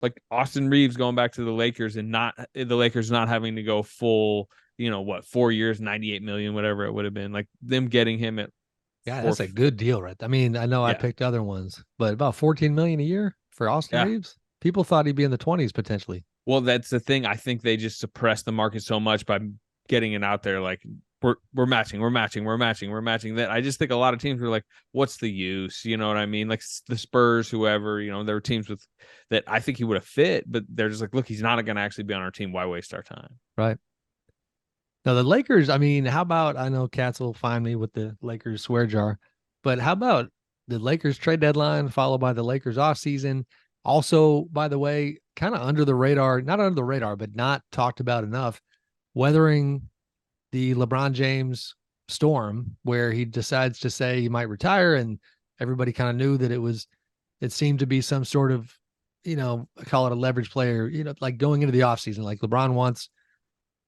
like Austin Reaves going back to the Lakers and not the Lakers not having to go full, 4 years, 98 million, whatever it would have been. Like them getting him at Yeah, four. that's a good deal, right? I mean, I know I Yeah. picked other ones, but about 14 million a year for Austin Yeah. Reeves. People thought he'd be in the 20s potentially. Well, that's the thing. I think they just suppressed the market so much by getting it out there. Like we're matching, we're matching, we're matching, we're matching. That I just think a lot of teams were like, "What's the use?" You know what I mean? Like the Spurs, whoever. There were teams with that I think he would have fit, but they're just like, "Look, he's not going to actually be on our team. Why waste our time?" Right. Now the Lakers, I mean, how about I know Cats will find me with the Lakers swear jar, but how about the Lakers trade deadline followed by the Lakers offseason? Also, by the way, kind of under the radar, not under the radar, but not talked about enough, weathering the LeBron James storm where he decides to say he might retire, and everybody kind of knew that it seemed to be some sort of, call it a leverage player, like going into the offseason. Like LeBron wants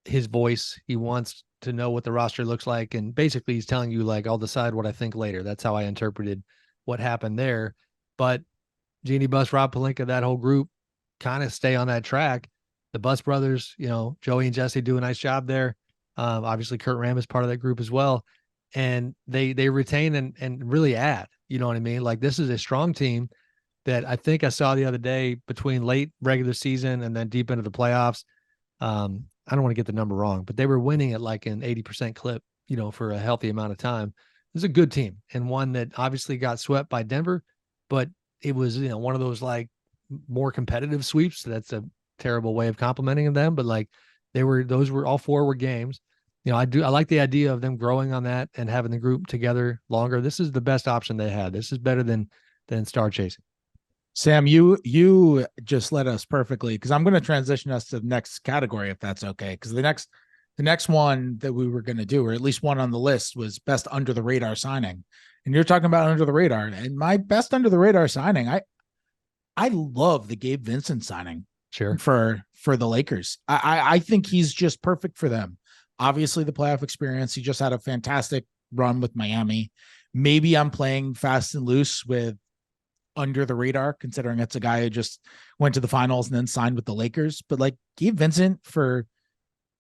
his voice. He wants to know what the roster looks like. And basically he's telling you, like, I'll decide what I think later. That's how I interpreted what happened there. But Jeannie Buss, Rob Pelinka, that whole group kind of stay on that track. The Buss brothers, Joey and Jesse do a nice job there. Obviously Kurt Ram is part of that group as well. And they retain and really add, you know what I mean? Like this is a strong team that I think I saw the other day between late regular season and then deep into the playoffs. I don't want to get the number wrong, but they were winning at like an 80% clip, for a healthy amount of time. It's a good team and one that obviously got swept by Denver, but it was, one of those like more competitive sweeps. That's a terrible way of complimenting them, but like those were all four were games. I like the idea of them growing on that and having the group together longer. This is the best option they had. This is better than star chasing. Sam, you just led us perfectly because I'm going to transition us to the next category if that's okay. Because the next one that we were going to do, or at least one on the list, was best under the radar signing, and you're talking about under the radar. And my best under the radar signing, I love the Gabe Vincent signing Sure. for the Lakers. I think he's just perfect for them. Obviously, the playoff experience. He just had a fantastic run with Miami. Maybe I'm playing fast and loose with under the radar, considering it's a guy who just went to the finals and then signed with the Lakers. But like Gabe Vincent for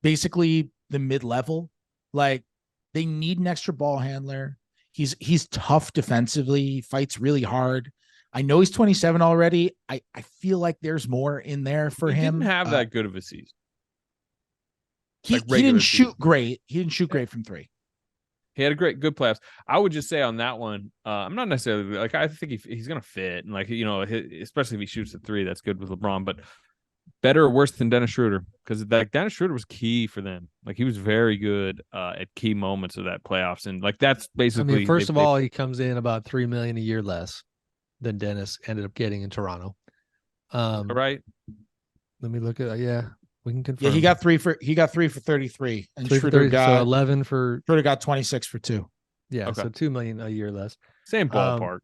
basically the mid-level, like they need an extra ball handler. He's tough defensively, he fights really hard. I know he's 27 already. I feel like there's more in there for He him. didn't have that good of a season. He didn't shoot great. He didn't shoot great from three. He had a good playoffs. I would just say on that one, I'm not necessarily like I think he's going to fit, and like especially if he shoots the three, that's good with LeBron. But better or worse than Dennis Schroeder, because like Dennis Schroeder was key for them. Like he was very good at key moments of that playoffs, and like that's basically. I mean, first of all, he comes in about $3 million a year less than Dennis ended up getting in Toronto. Right. Let me look at we can confirm. Yeah, he got three for 33, and 3 for 30, so 11 for Schroeder got 26 for 2. Yeah, okay. So $2 million a year less. Same ballpark.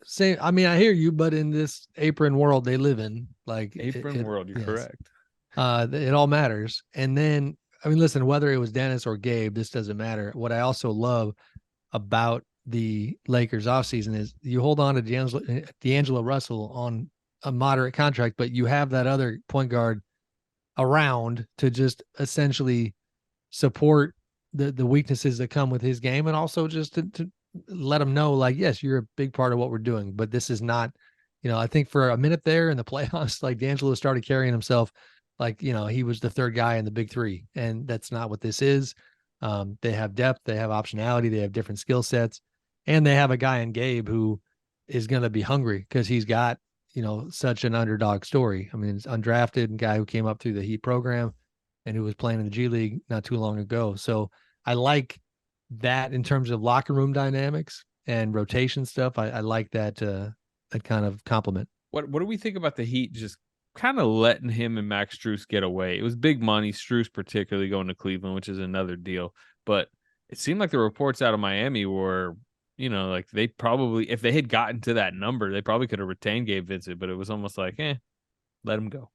Same. I mean, I hear you, but in this apron world they live in, like apron world, you're correct. It all matters. And then, I mean, listen, whether it was Dennis or Gabe, this doesn't matter. What I also love about the Lakers offseason is you hold on to D'Angelo Russell on a moderate contract, but you have that other point guard around to just essentially support the weaknesses that come with his game, and also just to let him know, like, yes, you're a big part of what we're doing, but this is not, I think for a minute there in the playoffs, like D'Angelo started carrying himself like, he was the third guy in the big three, and that's not what this is. They have depth, they have optionality, they have different skill sets, and they have a guy in Gabe who is going to be hungry because he's got, such an underdog story. I mean, it's undrafted guy who came up through the Heat program and who was playing in the G League not too long ago. So I like that in terms of locker room dynamics and rotation stuff. I like that that kind of compliment. What do we think about the Heat just kind of letting him and Max Strus get away? It was big money, Strus particularly going to Cleveland, which is another deal. But it seemed like the reports out of Miami were, like they probably, if they had gotten to that number, they probably could have retained Gabe Vincent, but it was almost like, let him go.